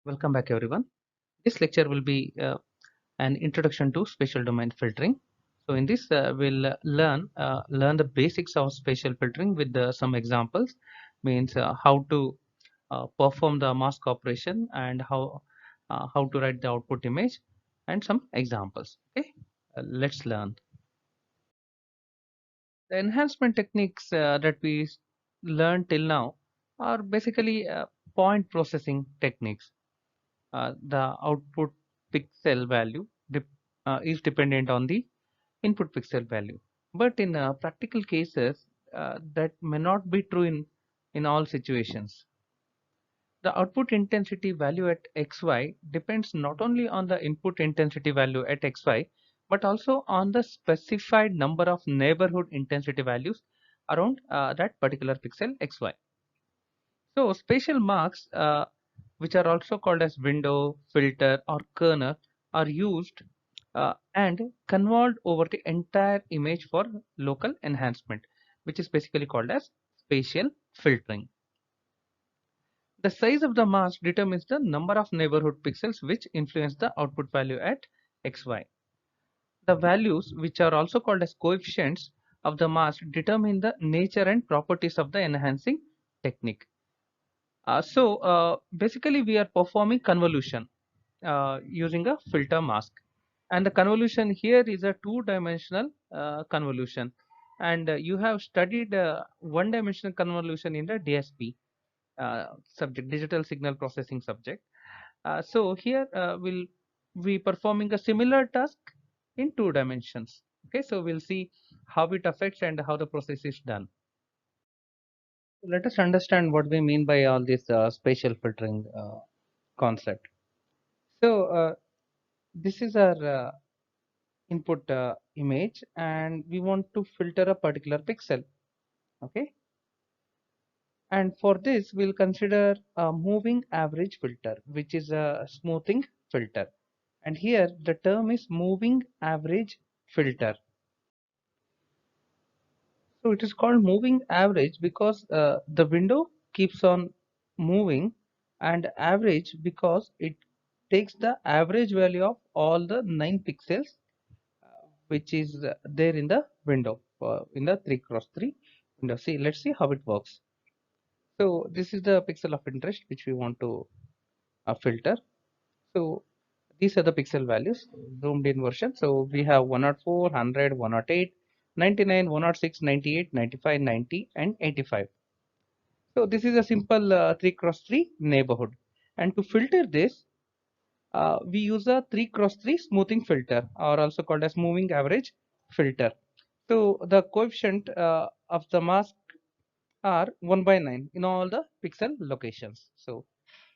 Welcome back everyone. This lecture will be an introduction to spatial domain filtering. So in this we'll learn the basics of spatial filtering with some examples, means how to perform the mask operation and how to write the output image and some examples. Okay, let's learn. The enhancement techniques that we learned till now are basically point processing techniques. The output pixel value is dependent on the input pixel value. But in practical cases, that may not be true in all situations. The output intensity value at xy depends not only on the input intensity value at xy, but also on the specified number of neighborhood intensity values around that particular pixel xy. So spatial marks, which are also called as window, filter, or kernel, are used and convolved over the entire image for local enhancement, which is basically called as spatial filtering. The size of the mask determines the number of neighborhood pixels which influence the output value at xy. The values, which are also called as coefficients of the mask, determine the nature and properties of the enhancing technique. Basically we are performing convolution using a filter mask, and the convolution here is a two-dimensional convolution, and you have studied one-dimensional convolution in the DSP subject, digital signal processing subject. So here we'll be performing a similar task in 2 dimensions. Okay, so we'll see how it affects and how the process is done. Let us understand what we mean by all this spatial filtering concept. So this is our input image, and we want to filter a particular pixel. Okay, and for this we'll consider a moving average filter, which is a smoothing filter, and here the term is moving average filter. So it is called moving average because the window keeps on moving, and average because it takes the average value of all the 9 pixels which is there in the window in the 3x3 window. See, let's see how it works. So this is the pixel of interest which we want to filter. So these are the pixel values zoomed in version. So we have 104, 100, 108, 99, 106, 98, 95, 90 and 85. So this is a simple 3x3 neighborhood, and to filter this we use a 3x3 smoothing filter, or also called as moving average filter. So the coefficient of the mask are 1 by 9 in all the pixel locations. So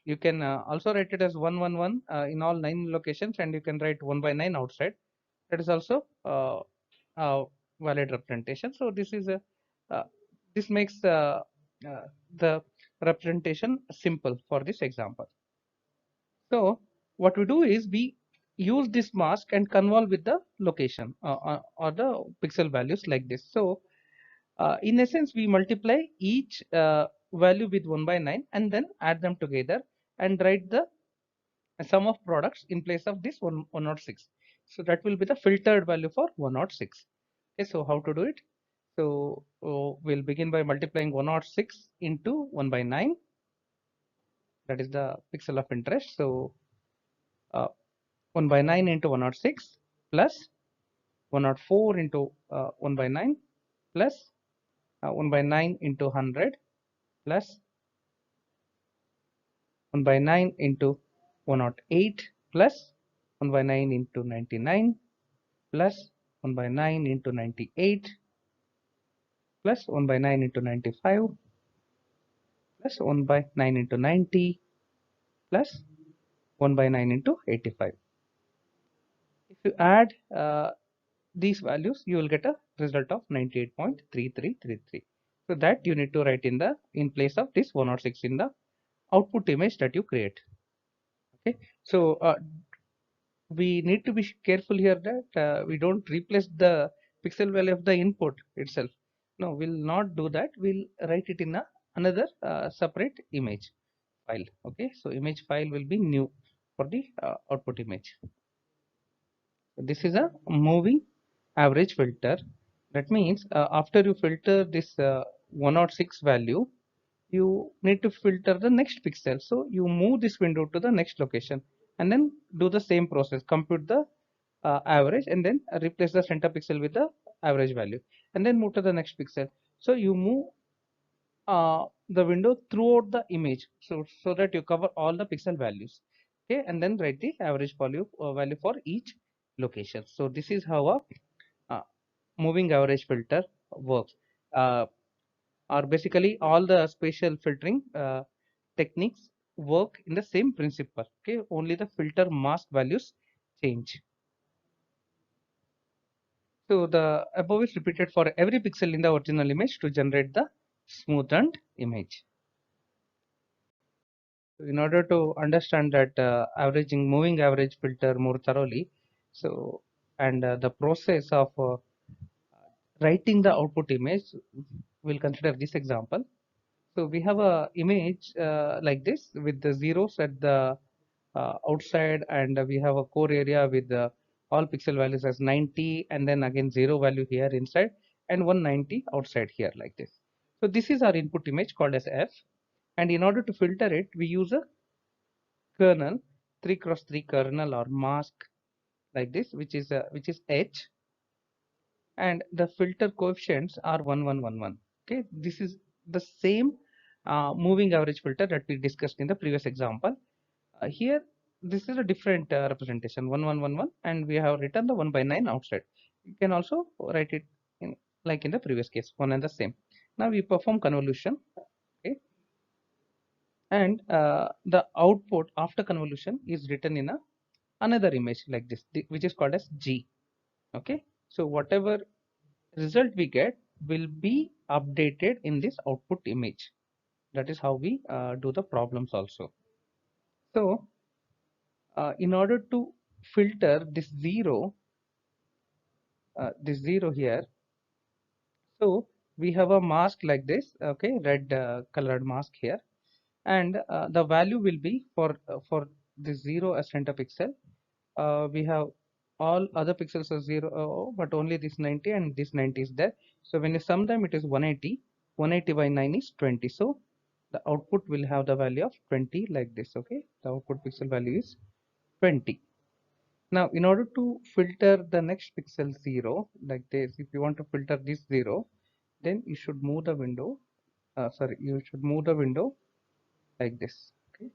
you can also write it as 111 in all 9 locations, and you can write 1 by 9 outside. That is also a valid representation. So this is a this makes the representation simple for this example. So what we do is we use this mask and convolve with the location or the pixel values like this. So in essence, we multiply each value with 1 by 9 and then add them together and write the sum of products in place of this 106. So that will be the filtered value for 106. Okay, so how to do it? So we'll begin by multiplying 106 into 1 by 9. That is the pixel of interest. So 1 by 9 into 106 plus 104 into 1 by 9 plus 1 by 9 into 100 plus 1 by 9 into 108 plus 1 by 9 into 99 plus 1 by 9 into 98 plus 1 by 9 into 95 plus 1 by 9 into 90 plus 1 by 9 into 85. If you add these values, you will get a result of 98.3333. So that you need to write in place of this 106 in the output image that you create. Okay, so we need to be careful here that we don't replace the pixel value of the input itself. No, we'll not do that. We'll write it in another separate image file. Okay, so image file will be new for the output image. This is a moving average filter. That means after you filter this 106 value, you need to filter the next pixel. So you move this window to the next location and then do the same process, compute the average and then replace the center pixel with the average value and then move to the next pixel. So you move the window throughout the image, so that you cover all the pixel values. Okay, and then write the average value for each location. So this is how a uh, moving average filter works. uh, or basically all the spatial filtering techniques work in the same principle. Okay, only the filter mask values change. So the above is repeated for every pixel in the original image to generate the smoothened image. In order to understand that averaging moving average filter more thoroughly, so and the process of writing the output image, we'll consider this example. So we have a image like this with the zeros at the outside, and we have a core area with all pixel values as 90, and then again zero value here inside and 190 outside here like this. So this is our input image called as F, and in order to filter it, we use a kernel, 3 cross 3 kernel or mask like this, which is H, and the filter coefficients are 1111. Okay, this is the same moving average filter that we discussed in the previous example. Here this is a different representation, 1111, and we have written the 1 by 9 outside. You can also write it in like in the previous case, one and the same. Now we perform convolution. Okay, and the output after convolution is written in another image like this, which is called as G. Okay, so whatever result we get will be updated in this output image. That is how we do the problems also. So in order to filter this zero here, so we have a mask like this. Okay, red colored mask here, and the value will be for this zero as center pixel. We have all other pixels are 0, but only this 90 and this 90 is there. So when you sum them, it is 180. 180 by 9 is 20. So the output will have the value of 20 like this. Okay, the output pixel value is 20. Now in order to filter the next pixel 0 like this, if you want to filter this 0, then you should move the window, you should move the window like this. Okay,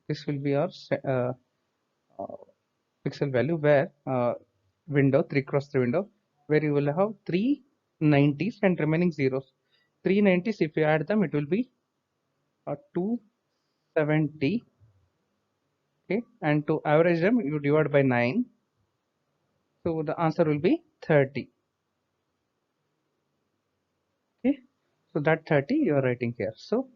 this will be our uh, pixel value, where window 3 cross 3 window, where you will have three 90s and remaining zeros. Three 90s, if you add them, it will be 270. Okay, and to average them, you divide by 9, so the answer will be 30. Okay, so that 30 you are writing here. So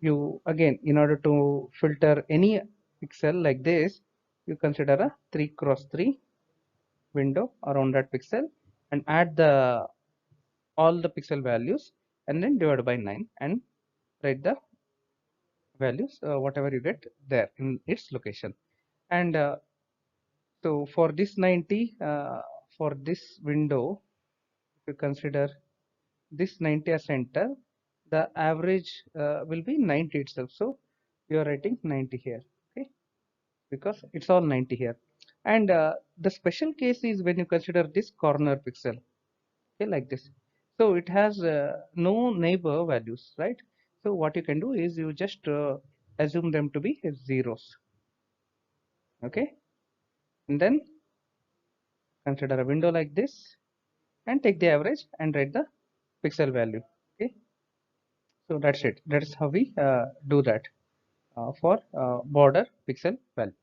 you again, in order to filter any pixel like this, you consider a 3 cross 3 window around that pixel and add the all the pixel values and then divide by 9 and write the values whatever you get there in its location. And so for this 90, for this window, if you consider this 90 as center, the average will be 90 itself. So you are writing 90 here. Okay, because it's all 90 here. And the special case is when you consider this corner pixel. Okay, like this. So it has no neighbor values, right? So what you can do is you just assume them to be zeros. Okay, and then consider a window like this and take the average and write the pixel value. Okay, so that's it. That's how we do that for border pixel value.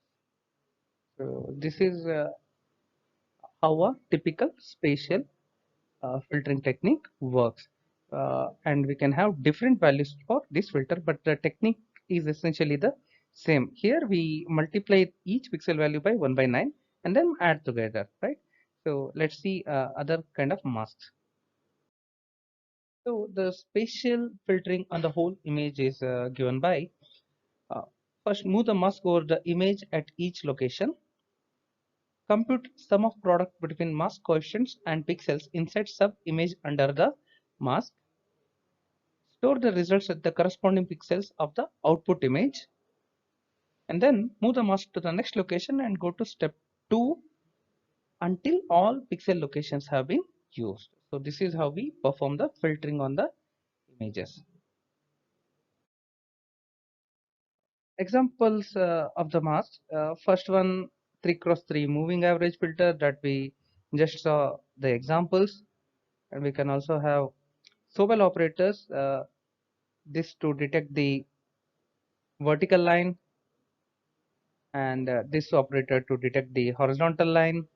So this is how a typical spatial filtering technique works. And we can have different values for this filter, but the technique is essentially the same. Here we multiply each pixel value by 1 by 9 and then add together, right? So let's see other kind of masks. So the spatial filtering on the whole image is given by uh, first move the mask over the image at each location. Compute sum of product between mask coefficients and pixels inside sub image under the mask. Store the results at the corresponding pixels of the output image. And then move the mask to the next location and go to step 2 until all pixel locations have been used. So this is how we perform the filtering on the images. Examples of the mask. First one, 3 cross 3 moving average filter that we just saw the examples, and we can also have Sobel operators, this to detect the vertical line, and this operator to detect the horizontal line,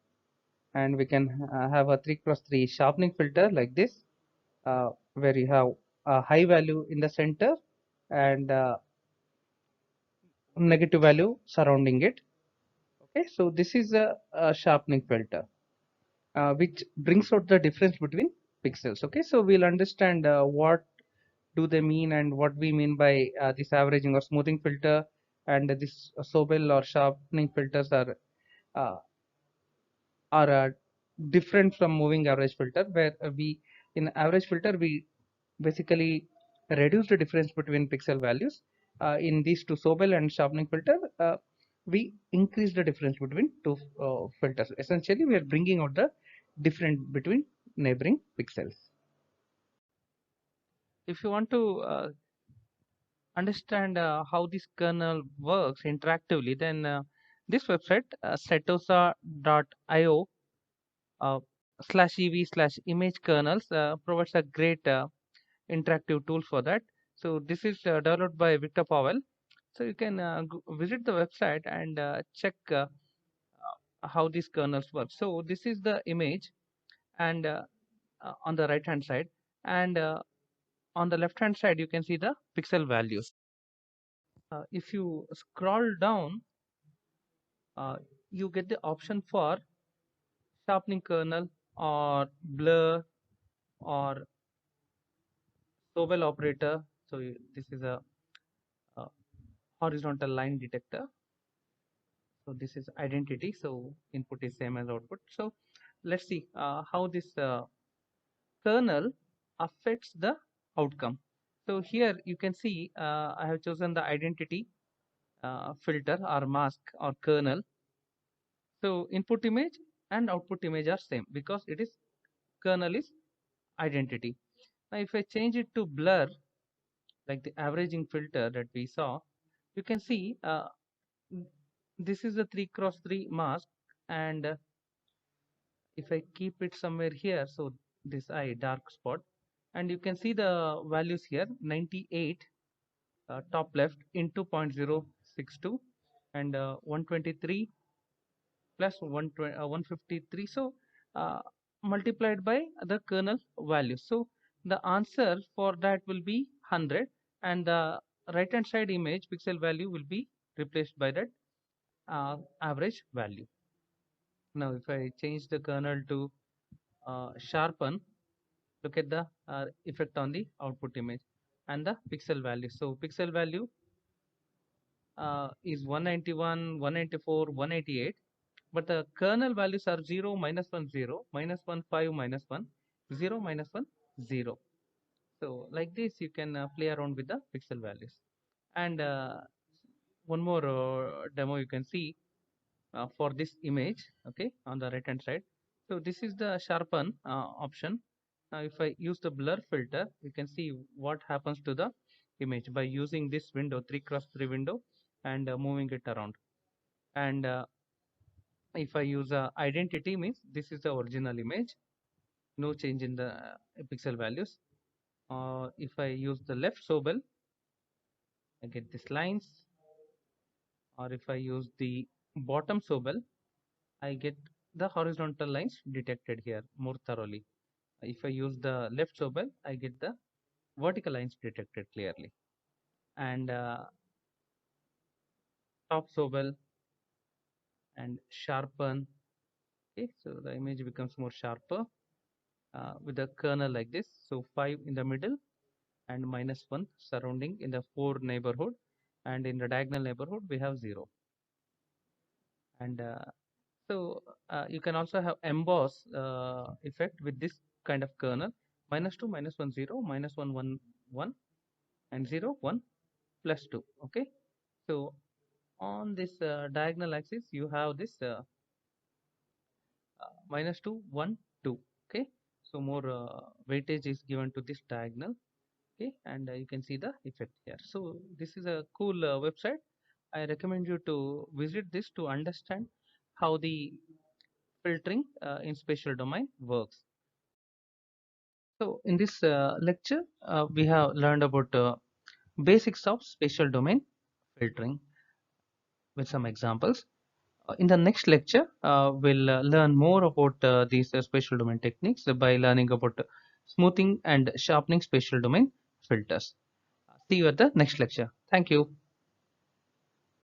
and we can have a 3 cross 3 sharpening filter like this, where you have a high value in the center and negative value surrounding it. Okay, so this is a sharpening filter which brings out the difference between pixels. Okay, so we'll understand what do they mean and what we mean by this averaging or smoothing filter, and this Sobel or sharpening filters uh, are different from moving average filter, where we in average filter we basically reduce the difference between pixel values. In these two Sobel and sharpening filter, we increase the difference between two filters. Essentially, we are bringing out the difference between neighboring pixels. If you want to understand how this kernel works interactively, then this website, setosa.io /ev/image kernels, provides a great interactive tool for that. So this is developed by Victor Powell. So you can visit the website and check how these kernels work. So this is the image, and on the right hand side, and on the left hand side you can see the pixel values. If you scroll down, uh, you get the option for sharpening kernel or blur or Sobel operator. So this is a horizontal line detector. So this is identity. So input is same as output. So let's see how this kernel affects the outcome. So here you can see I have chosen the identity filter or mask or kernel. So input image and output image are same because it is kernel is identity. Now if I change it to blur, like the averaging filter that we saw, you can see this is a 3 cross 3 mask, and if I keep it somewhere here, so this eye dark spot, and you can see the values here, 98 top left into 0.062 and 123 plus 153, so uh, multiplied by the kernel value. So the answer for that will be 100, and the right hand side image pixel value will be replaced by that average value. Now if I change the kernel to sharpen, look at the effect on the output image and the pixel value. So pixel value is 191, 194, 188, but the kernel values are 0, -1, 0, -1, 5, -1, 0, -1, 0. So like this you can play around with the pixel values. And one more demo you can see for this image, okay, on the right hand side. So this is the sharpen option. Now if I use the blur filter, you can see what happens to the image by using this window, 3 cross 3 window, and moving it around. And if I use identity, means this is the original image, no change in the pixel values. If I use the left Sobel, I get these lines, or if I use the bottom Sobel, I get the horizontal lines detected here more thoroughly. If I use the left Sobel, I get the vertical lines detected clearly. And top so well and sharpen. Okay, so the image becomes more sharper with a kernel like this. So 5 in the middle and -1 surrounding in the 4 neighborhood, and in the diagonal neighborhood we have 0. And so you can also have emboss effect with this kind of kernel. -2 -1 0 -1 1 1 and 0 1 +2. Okay, so on this diagonal axis you have this -2 1 2. Okay, so more weightage is given to this diagonal. Okay, and you can see the effect here. So this is a cool website. I recommend you to visit this to understand how the filtering in spatial domain works. So in this lecture we have learned about basics of spatial domain filtering with some examples. In the next lecture we'll learn more about these spatial domain techniques by learning about smoothing and sharpening spatial domain filters. See you at the next lecture. Thank you.